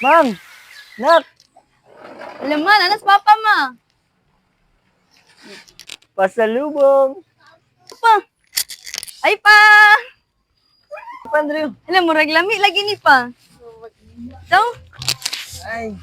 Ma'am! Nak! Alam mo, nanas papa ma. Pasalubong! Pa. Ay pa. Pandrew! Alam mo, raglami lagi ni pa. So, Ay!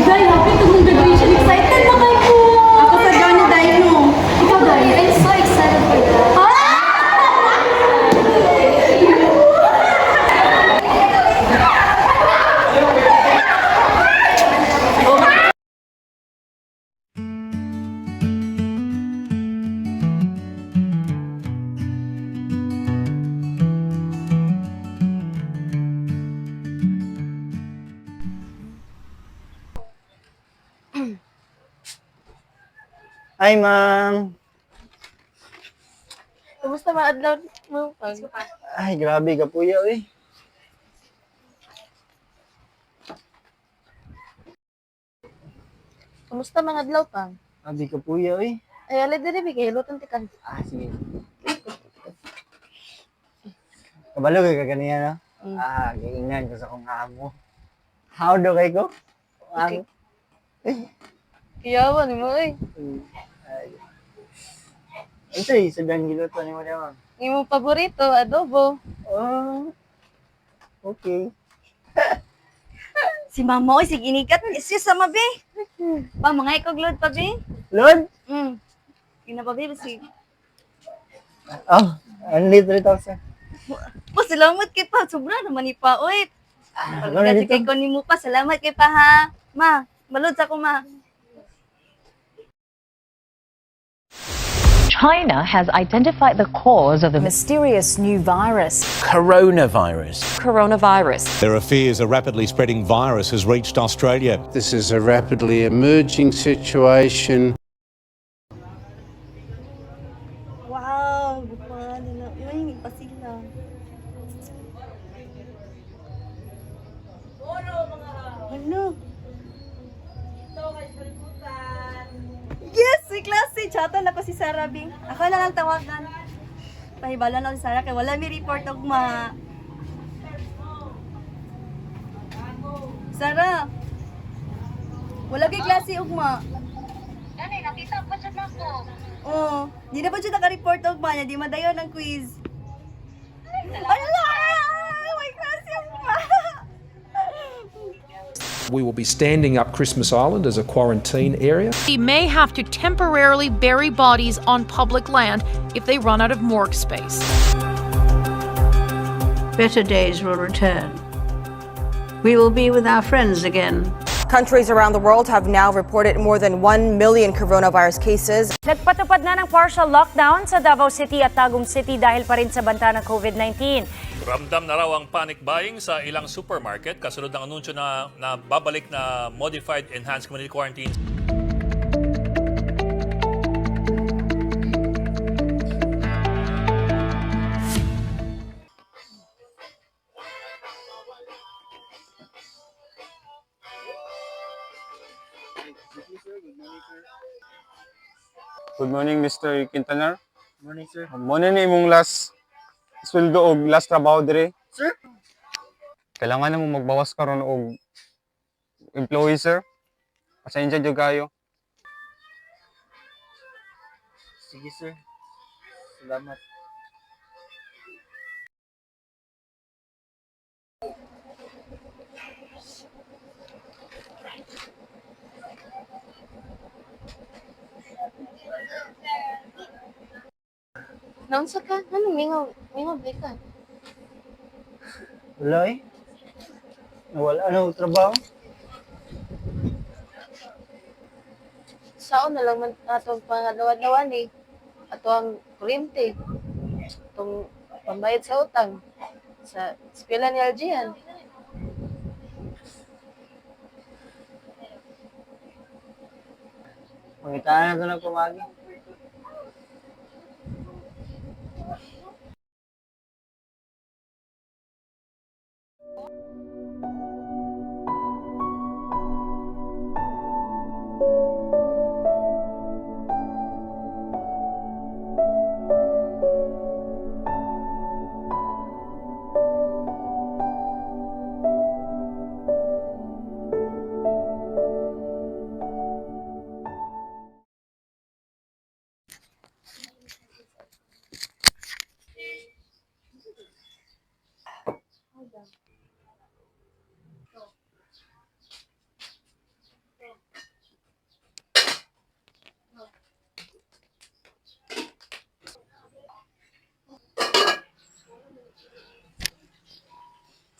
Day, happy to mong graduation. Excited na kayo po! Ako sa gano'n, Day, no? Ikaw, Day? I'm so excited for that. Ay, ma'am! kumusta maadlaw mo? Ay, grabe ka po eh. Kumusta mga adlaw pa? Grabe ka po eh. Ay, alay diri bigay luton ti kan. Ah, sige. Kabalo ka kaniya, no? Ah, giingnan ko sa kong amo. How do kay ko? Okay. Kiyawan mo eh. Ay. Ito sabihan giluto ni mo na, ma'am. Imo paborito adobo. Oh, okay. Si mama oy sig inikat isyo sa mabi. Pa mga ikog load pa bi. Lord? Ina pa bi si. Oh, only 3,000. Po salamat kay pa sobra naman ni pa oy. Ano Kasi dito? kay ko nimo pa salamat kay pa ha. Ma, malod sa ko ma. China has identified the cause of the Mysterious new virus. Coronavirus. Coronavirus. There are fears a rapidly spreading virus has reached Australia. This is a rapidly emerging situation. Wow, bukan nila. Uy, pa sila. Ano? Yes, si klase. Chatan ako si Sarah Bing. Ako lang ang tawagan. Pahibalan ako si Sarah kay wala mi report og ma. Sarah. Wala kay klase og ma. Gani, nakita pa siya na ko. Oo. Di na pa siya naka-report og ma. Di madayon ang quiz. Ala! May klase og ma. We will be standing up Christmas Island as a quarantine area. We may have to temporarily bury bodies on public land if they run out of morgue space. Better days will return. We will be with our friends again. Countries around the world have now reported more than 1 million coronavirus cases. Nagpatupad na ng partial lockdown sa Davao City at Tagum City dahil pa rin sa banta ng COVID-19. Ramdam na raw ang panic buying sa ilang supermarket kasunod ng anunsyo na babalik na modified enhanced community quarantine. Good morning, Mr. Quintanar. Morning, sir. Muna ni imong last sweldo og last trabaho dire. Sir? Kailangan na mo magbawas karon og employee, sir. Pasensya jud kayo. Sige, sir. Salamat. Naunsa ka? Ano mingaw ka? Wala eh. Wala na trabaho. Sao na lang man atong pangadawan eh. Ato ang kuryente. Atong pambayad sa utang. Sa eskwela ni Algian. Pangitaan na ito ng pumagi.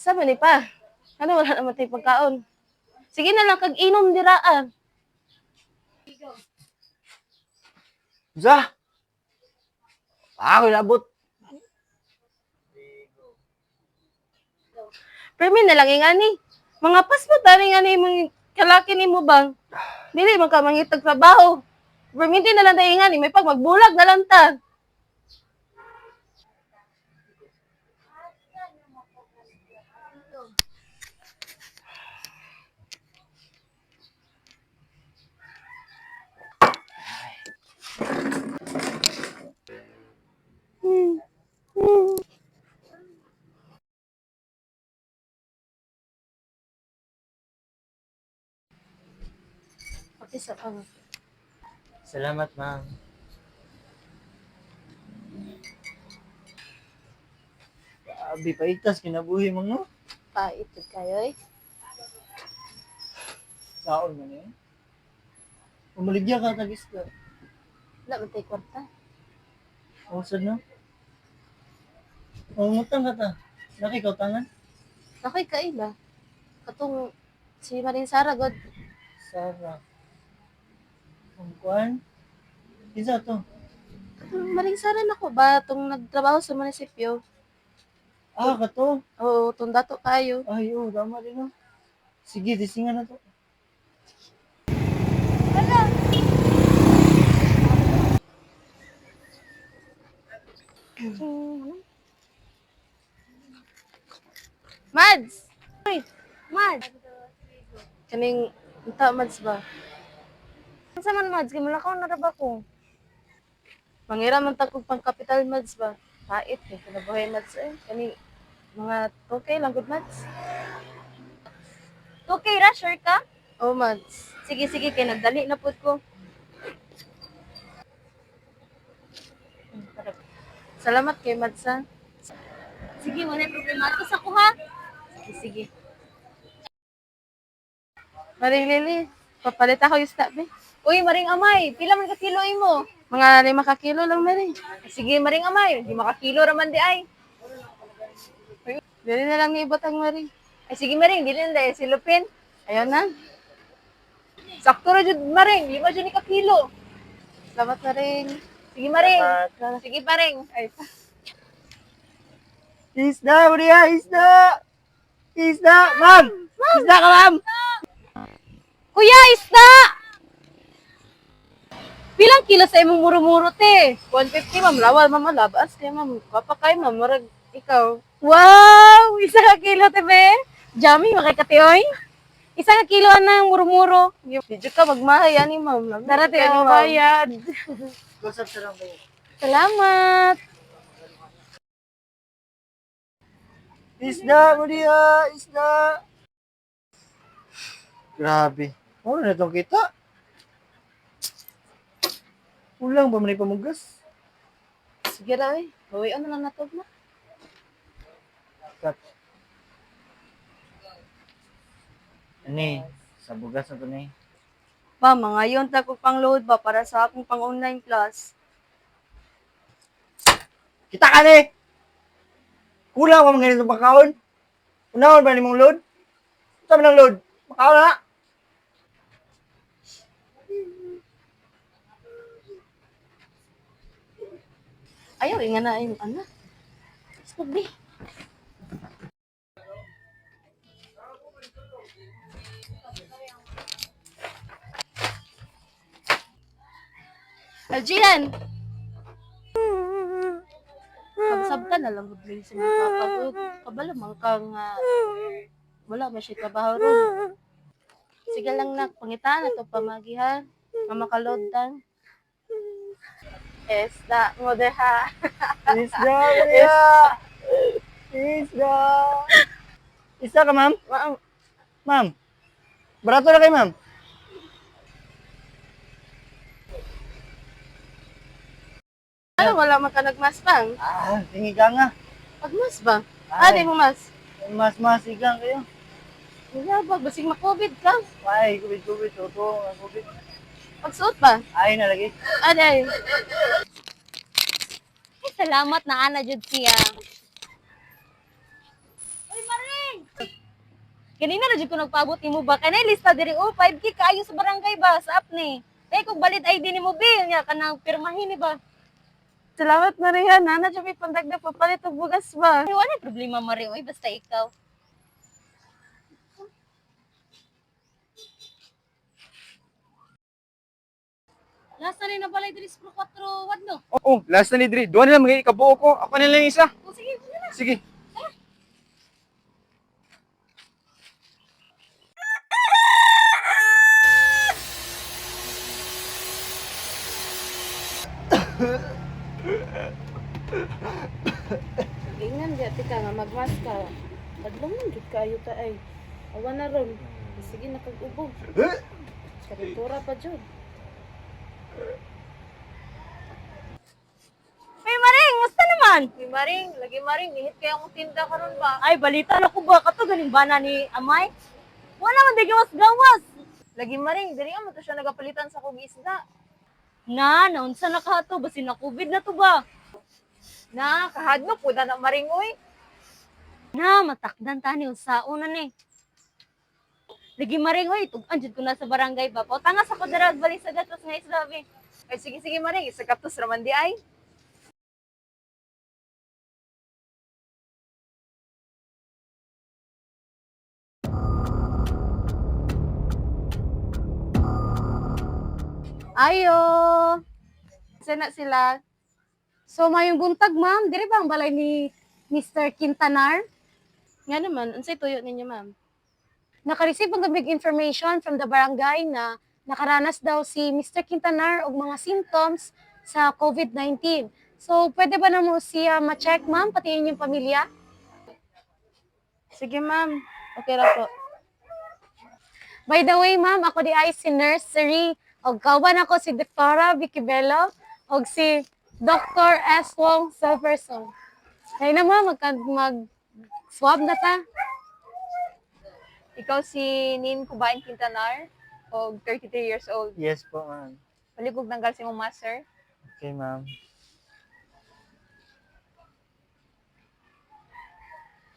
Sabi ni pa. Ano, wala naman tayong pagkaon. Sige na lang, kag-inom diraan. Za! Ako labot. Permi na lang ingani. Mga passport tani nga ni mong kalaki ni mo bang. Dili man ka mangitag trabaho. Permi na lang tayo ingani, may pag magbulag na lang ta. Pati sa pang. Salamat, ma'am. Grabe, paitas, kinabuhi mo, no? Pait kayo eh. Saon mo na eh. Umaligya ka, tagis ka. Wala man tayo kwarta. Usad na. Umutang ka ta. Laki ka utangan. Ako'y kaila. Katong si Maring Sara, God. Sarap. Ang kuhan. Isa to. Katong Maring Sara na ko ba? Itong nagtrabaho sa munisipyo. Ah, kato. Oo, itong dato kayo. Ay, oo, tama din, no? Sige, disingan na to. Mads! Uy! Mads! Kaning, unta Mads ba? Sa man, Mads, kimulakaw na raba ko. Mangira man ta kog pangkapital Mads ba? Pait, eh. Kinabuhay Mads eh. Kaning, mga okay lang, good Mads. Okay ra, sure ka? Oh, Mads. Sige, sige, kay nagdali na po ko. Salamat kay Mads ha. Sige, wala problema. Ito sa ko, ha? Sige, sige. Maring Lily, papalit ako yung stop eh. Uy, Maring Amay, pila man ka kiloy mo? Mga 5 kilo lang Maring. Sige, Maring Amay, di makakilo raman di ay. Dili na lang ni ibutang Maring. Ay, sige, Maring, dili na dahil silupin. Ayun na. Sakto ra jud Maring, 5 jud ni ka kilo. Salamat Maring. Sige, Maring. Sige, Maring. Ay, Isda, Maria! Isda! Isda! Ma'am! Isda ka, ma'am! Kuya, isda! Pilang kilo sa imong muro-muro, te? 150 ma'am, lawal ma'am, labas kay ma'am. Papakay ma'am, marag ikaw. Wow! Isa ka kilo, te, be? Jami, makikatioy? Isa ka kilo ng muro-muro. Medyo ka magmahay ani ma'am. Tara, te, ang bayad. Kusap sa lang kayo. Salamat! Isda, Maria! Isda! Grabe. Ano na itong kita? Kulang ba man pamugas? Sige ra eh. Bawian na lang natog na. Kat. Ani, sa bugas na to ni. Ba, mga yun ta ko pang load ba para sa akong pang online class. Kita ka ni! Kulang ba mga ganitong pagkaon? Unahon ba ni mong load? Saan ng load? Makaon na! Ayaw, inga na yung ano. Spagdi. Aljian! Pagsabta na lang gudling sa mga kapagod. Kabalo man kang wala man siya trabaho ron. Sige lang nak, pangitaan na to pamagihan. Mamakalodang. Esta mo deha. Isda, Maria! Isda! Isa ka, ma'am? Ma'am, barato na kayo, ma'am. Ano, wala man ka nagmaspang? Ah, tingi ka nga. Pagmas ba? Di mo mas. Mas igang kayo. Wala ba? Basing ma-COVID ka. Ay, COVID. Totoo, COVID. Pagsuot ba? Ay, nalagi. Ay. Salamat na ana jud siya. Uy, Maring! Kanina na jud ko nagpaabot nimo ba kanay lista diri 5K kaayo sa barangay ba sa apni. Kay kog valid ID nimo bil nya kanang pirmahin ni ba. Salamat Maria, na dyan may pandagdag papalit og bugas ba? Ay, wala problema Mari oy basta ikaw. Last na rin na balay diri sa 4 wadno. Oo, last na ni Dre. Duwa na lang mga ikabuo ko. Ako na lang isa. O sige, sige na. Sige. Ingan gati ka nga magmask ka. Kadlong man jud kaayo ta ay. Awa na ron. Sige na kag-ubog. Karintura pa jud. Ay Maring, musta naman? Uy Maring, lagi Maring, nihit kaya akong tinda karon ba? Ay, balita na ko ba kato ganing bana ni Amay? Wala man di gawas-gawas. Lagi Maring, diri mo to siya nagapalitan sa kog isda. Na, naunsa na ka to basin na COVID na to ba? Na, kahadno po na Maring uy. Na, matakdan tani unsaon na ni. Lagi Maring oy, tugan jud ko na sa barangay ba. Pautanga sa ko dira balik sa gatos nga isla be. Ay sige sige Maring, isa kaptos raman di ay. Ayo. Sana sila. So mayong buntag ma'am, diri ba ang balay ni Mr. Quintanar? Nga naman, unsay tuyo ninyo ma'am? Naka-receive ang big information from the barangay na nakaranas daw si Mr. Quintanar og mga symptoms sa COVID-19. So pwede ba na mo siya ma-check ma'am, pati inyong pamilya? Sige ma'am, okay ra po. By the way, ma'am, ako di ay si Nurse Seri. Og kauban ako si Dr. Vicky Bello og si Dr. S. Wong Silverson. Kaya na ma'am, mag-swab na ta. Ikaw si Nin Kubain Quintanar, og 33 years old. Yes po, ma'am. Paligog nanggal si mong master. Okay, ma'am.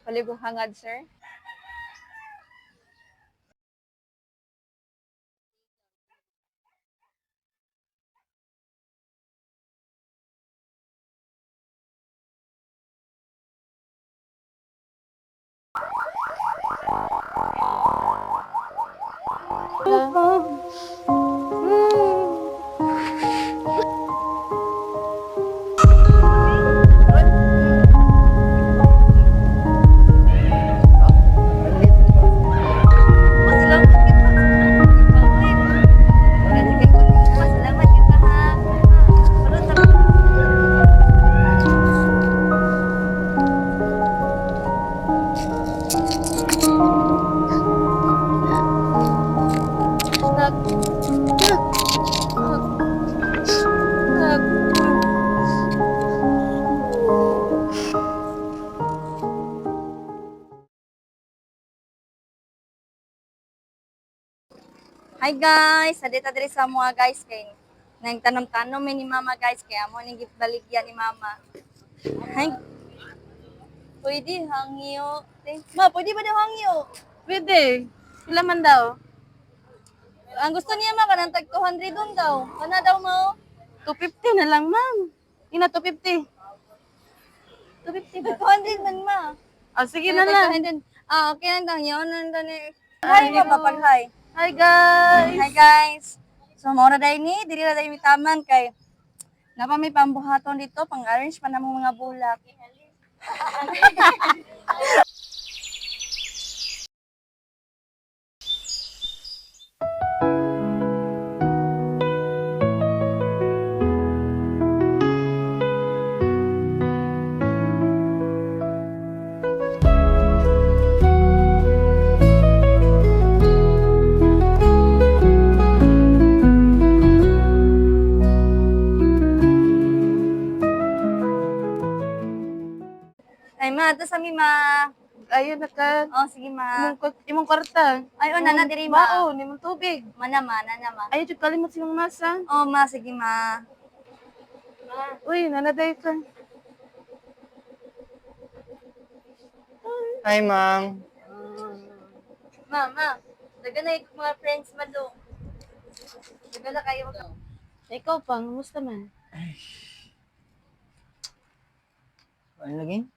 Paligog hangad, sir. Hi guys, adita diri sa mga guys kay nang tanom-tanom ni mama guys kaya amo ning gibaligyan ni mama. Hi. Pwede hangyo. Ma, pwede ba daw hangyo? Pwede. Pila man daw? Ang gusto niya ma kanang tag 200 doon daw. Kana daw mo? 250 na lang, ma'am. Ina 250. 250 ba? 200 man ma. Ah, sige na lang. Ah, okay lang daw yun. Hi, mapapag-hi. Hi, guys. Hi guys. So mao ra day ni, dili ra day mitaman kay napa may pambuhaton dito, pang-arrange pa namong mga bulak. Ay ma, to sa mi ma. Ayun na ka. Oh, sige ma. Imong kwarta. Ay, oh, nana diri ma. Mao, nimong tubig. Mana ma. Ayun, jud kalimot silang masa. Oh, ma, sige ma. Uy, nanaday ka. Hi, ma'am. Mama, daga na yung mga friends mo do. Daga na kayo. Ikaw pa, kumusta man? Ano lagi?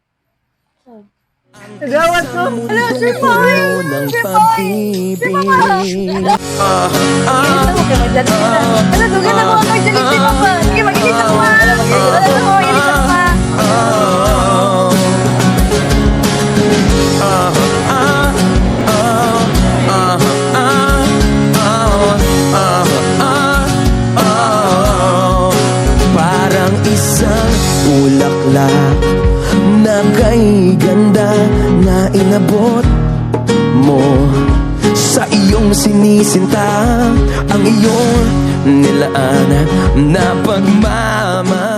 So, Nagawat ko! Hello, Sir Boy! Sir Boy! Sir Mama! Ano, dugan na mo ako dyan si Mama. Sige, mag-inis ako ma. Ano, mag-inis ako ma. Parang isang ulaklak na kay ganda na inabot mo sa iyong sinisinta, ang iyong nilaan na pagmamahal.